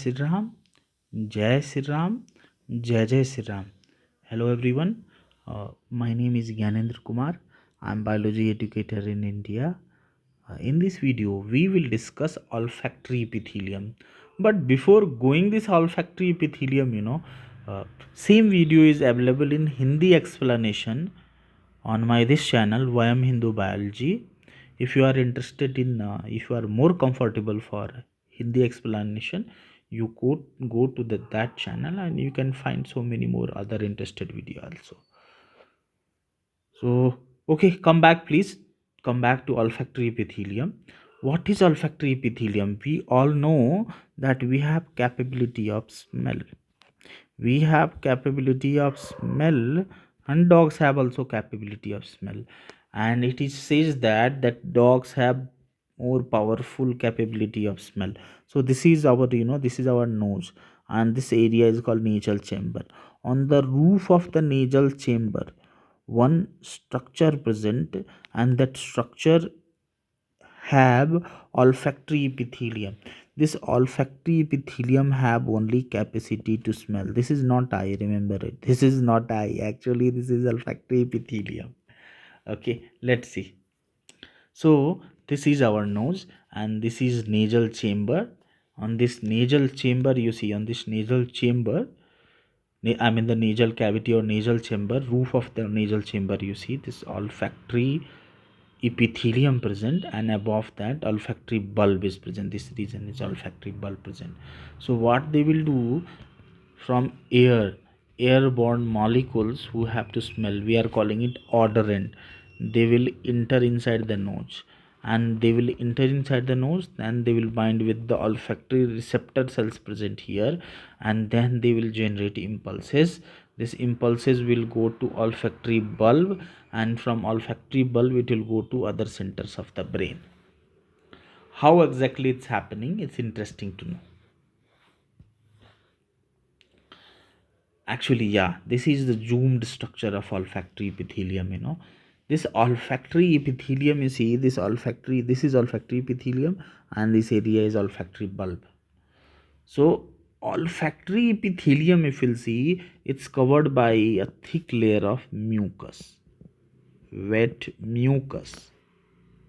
Sri Ram, Jai Sri Ram, Jai Sri Ram. Hello everyone, my name is Gyanendra Kumar. I am biology educator in India. In this video, we will discuss olfactory epithelium. But before going this olfactory epithelium, same video is available in Hindi explanation on my this channel YM Hindu Biology. If you are interested in, if you are more comfortable for Hindi explanation, you go to that channel and you can find so many more other interested video also. So okay, come back please. Come back to olfactory epithelium. What is olfactory epithelium? We all know that we have capability of smell. We have capability of smell, and dogs have also capability of smell. And it is says that dogs have more powerful capability of smell. So this is our, this is our nose, and this area is called nasal chamber. On the roof of the nasal chamber, one structure present, and that structure have olfactory epithelium. This olfactory epithelium have only capacity to smell. This is not eye, remember it. This is not eye, actually this is olfactory epithelium. Okay, let's see. So this is our nose, and this is nasal chamber. On this nasal chamber, you see, on this nasal chamber, I mean the nasal cavity or nasal chamber, roof of the nasal chamber, you see this olfactory epithelium present, and above that olfactory bulb is present. This region is olfactory bulb present. So what they will do, from airborne molecules who have to smell, we are calling it odorant, they will enter inside the nose, and they will enter inside the nose, and they will bind with the olfactory receptor cells present here, and then they will generate impulses. These impulses will go to olfactory bulb, and from olfactory bulb it will go to other centers of the brain. How exactly it's happening, it's interesting to know. Actually, yeah, this is the zoomed structure of olfactory epithelium. This olfactory epithelium, you see, this is olfactory epithelium, and this area is olfactory bulb. So olfactory epithelium, if you'll see, it's covered by a thick layer of mucus, wet mucus.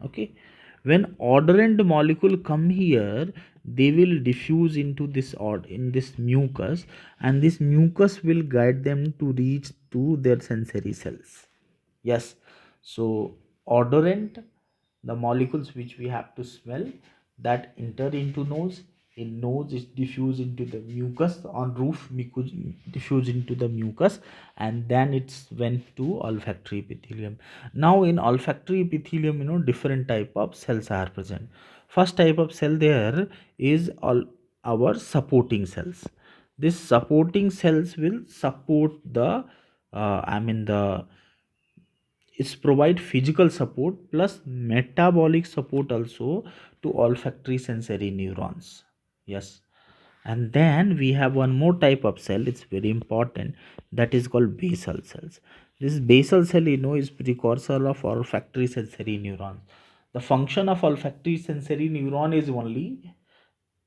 Okay, when odorant molecule come here, they will diffuse into this in this mucus, and this mucus will guide them to reach to their sensory cells. Yes, so odorant, the molecules which we have to smell, that enter into nose. In nose is diffuse into the mucus, on roof mucus diffuse into the mucus, and then it's went to olfactory epithelium. Now in olfactory epithelium, different type of cells are present. First type of cell there is all our supporting cells. This supporting cells will support the the, it's provide physical support plus metabolic support also to olfactory sensory neurons. Yes, and then we have one more type of cell, it's very important, that is called basal cells. This basal cell, is precursor of olfactory sensory neurons. The function of olfactory sensory neuron is only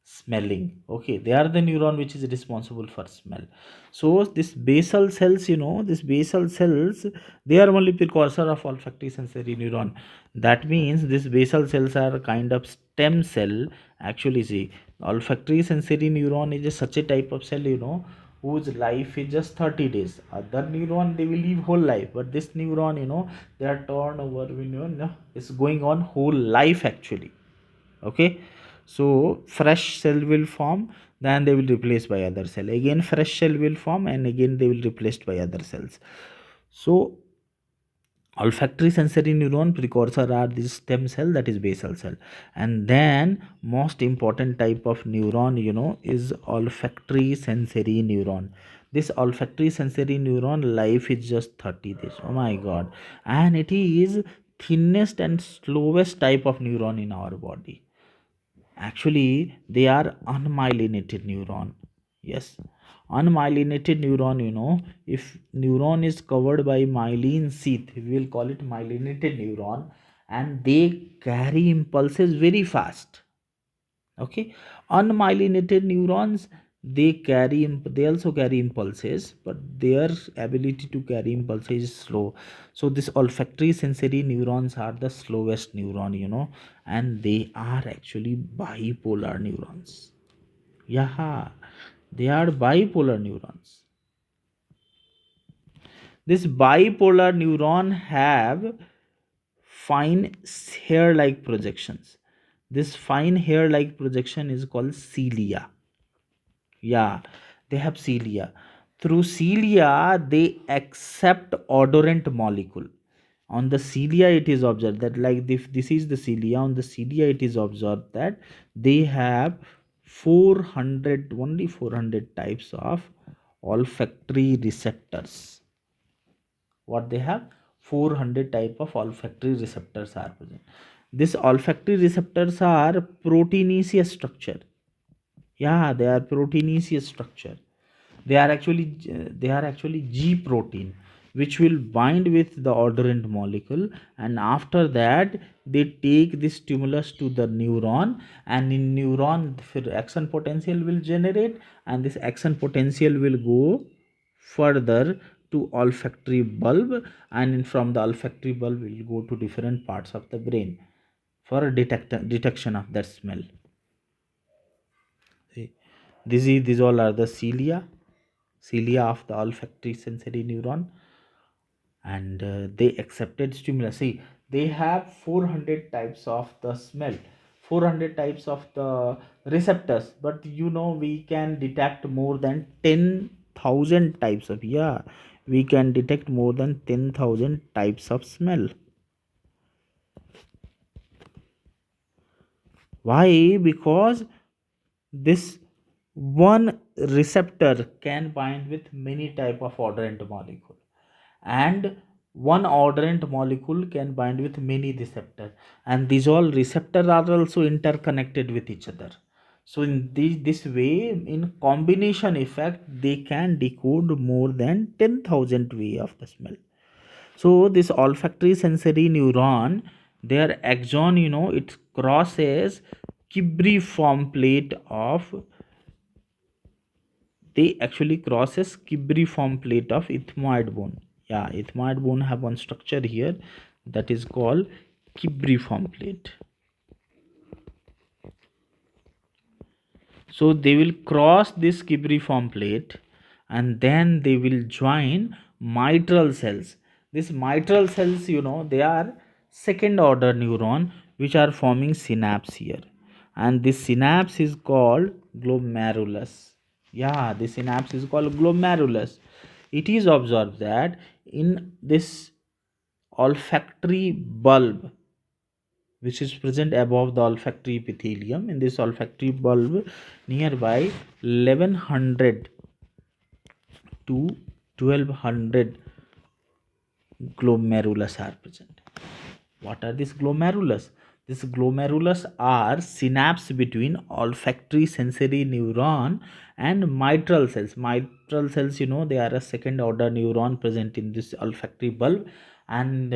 smelling. Okay, they are the neuron which is responsible for smell. So this basal cells, this basal cells, they are only precursor of olfactory sensory neuron. That means this basal cells are kind of stem cell. Actually, see, olfactory sensory neuron is such a type of cell, whose life is just 30 days. Other neuron, they will live whole life, but this neuron, they are torn over, it's going on whole life actually. Okay, so fresh cell will form, then they will replace by other cell, again fresh cell will form, and again they will replaced by other cells. So olfactory sensory neuron precursor are this stem cell, that is basal cell. And then most important type of neuron, is olfactory sensory neuron. This olfactory sensory neuron life is just 30 days. Oh my god. And it is thinnest and slowest type of neuron in our body. Actually, they are unmyelinated neuron. Yes, unmyelinated neuron, if neuron is covered by myelin sheath, we will call it myelinated neuron, and they carry impulses very fast. Okay, unmyelinated neurons, they also carry impulses, but their ability to carry impulses is slow. So this olfactory sensory neurons are the slowest neuron, and they are actually bipolar neurons. Yeah, they are bipolar neurons. This bipolar neuron have fine hair like projections. This fine hair like projection is called cilia. Yeah, they have cilia. Through cilia, they accept odorant molecule. On the cilia, it is observed that, like, if this is the cilia, on the cilia, it is observed that they have 400, only 400 types of olfactory receptors. What they have? 400 type of olfactory receptors are present. This olfactory receptors are proteinaceous structure. Yeah, they are proteinaceous structure. They are actually G protein, which will bind with the odorant molecule, and after that they take this stimulus to the neuron, and in neuron action potential will generate, and this action potential will go further to olfactory bulb, and from the olfactory bulb will go to different parts of the brain for detection of that smell. See, these all are the cilia of the olfactory sensory neuron, and they accepted stimulus. See, they have 400 types of the smell, 400 types of the receptors, but we can detect more than 10,000 types of, yeah, we can detect more than 10,000 types of smell. Why? Because this one receptor can bind with many type of odorant molecule, and one odorant molecule can bind with many receptors, and these all receptors are also interconnected with each other. So in this way, in combination effect, they can decode more than 10,000 way of the smell. So this olfactory sensory neuron, their axon, it crosses Kibriform plate of, they actually crosses Kibriform plate of ethmoid bone. Yeah, ethmoid bone have one structure here that is called Kibriform plate. So they will cross this Kibriform plate, and then they will join mitral cells. These mitral cells, they are second order neuron which are forming synapse here. And this synapse is called glomerulus. Yeah, this synapse is called glomerulus. It is observed that in this olfactory bulb, which is present above the olfactory epithelium, in this olfactory bulb nearby 1100 to 1200 glomerulus are present. What are these glomerulus? These glomerulus are synapse between olfactory sensory neuron and mitral cells. Mitral cells, they are a second order neuron present in this olfactory bulb, and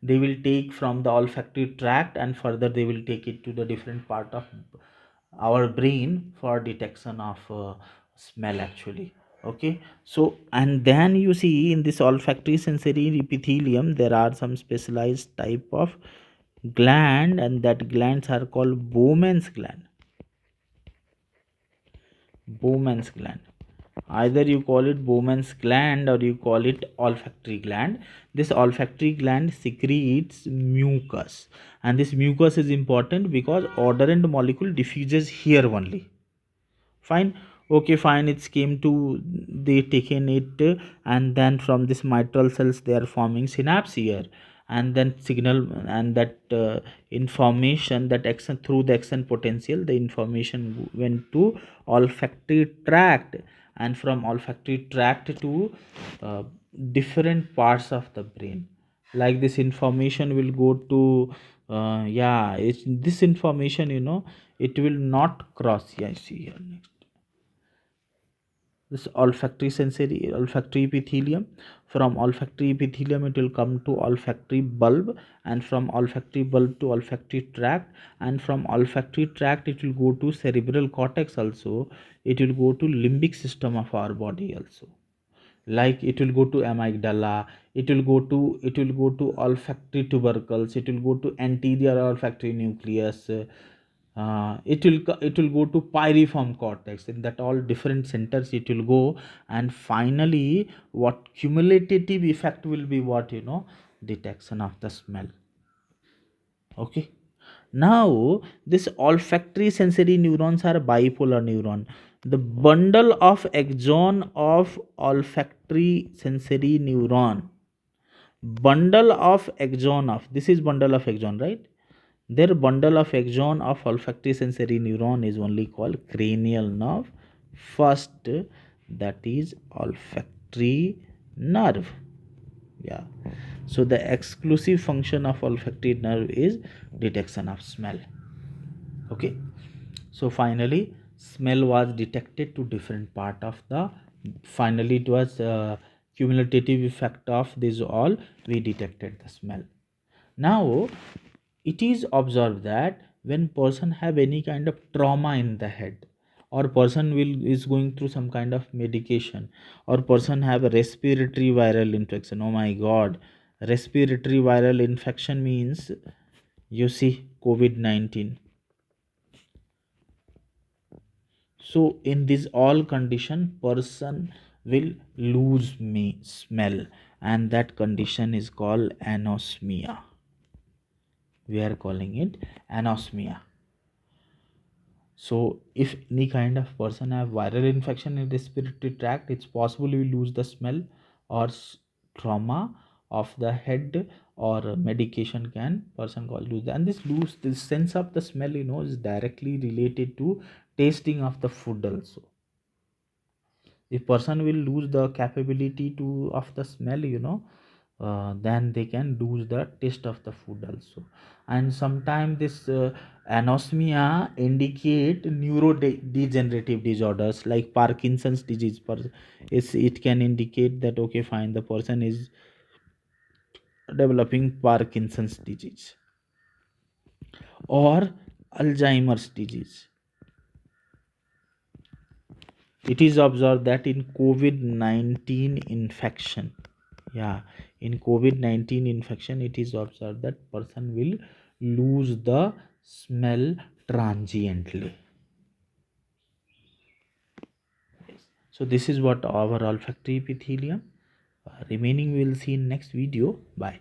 they will take from the olfactory tract, and further they will take it to the different part of our brain for detection of smell actually. Okay, so and then you see in this olfactory sensory epithelium there are some specialized type of gland, and that glands are called Bowman's gland. Bowman's gland, either you call it Bowman's gland or you call it olfactory gland. This olfactory gland secretes mucus, and this mucus is important because odorant molecule diffuses here only. Fine. Okay, fine, it's came to, they taken it, and then from this mitral cells they are forming synapse here, and then signal, and that information, that action, through the action potential, the information went to olfactory tract, and from olfactory tract to uh, different parts of the brain. Like this information will go to, yeah, it's this information, it will not cross. Yeah, see here next. this olfactory epithelium. From olfactory epithelium it will come to olfactory bulb, and from olfactory bulb to olfactory tract, and from olfactory tract it will go to cerebral cortex also. It will go to limbic system of our body also, like it will go to amygdala, it will go to olfactory tubercles, it will go to anterior olfactory nucleus, it will go to pyriform cortex. In that all different centers it will go, and finally what cumulative effect will be, what detection of the smell. Okay. Now this olfactory sensory neurons are bipolar neuron. The bundle of axon of olfactory sensory neuron, bundle of axon of, this is bundle of axon, right? Their bundle of axon of olfactory sensory neuron is only called cranial nerve first, that is olfactory nerve. Yeah. So the exclusive function of olfactory nerve is detection of smell. Okay. So finally smell was detected to different part of the, finally it was cumulative effect of this all, we detected the smell. Now it is observed that when person have any kind of trauma in the head, or person will is going through some kind of medication, or person have a respiratory viral infection, oh my god, respiratory viral infection means, you see, COVID-19. So in this all condition person will lose me smell, and that condition is called anosmia. We are calling it anosmia. So if any kind of person have viral infection in respiratory tract, it's possible we lose the smell, or trauma of the head, or medication can person call lose. And this lose this sense of the smell, is directly related to tasting of the food also. If person will lose the capability to of the smell, then they can lose the taste of the food also. And sometimes this anosmia indicate neurodegenerative disorders like Parkinson's disease. It can indicate that, okay fine, the person is developing Parkinson's disease or Alzheimer's disease. It is observed that in COVID-19 infection, yeah, in COVID-19 infection it is observed that person will lose the smell transiently. So this is what our olfactory epithelium. Remaining we will see in next video. Bye.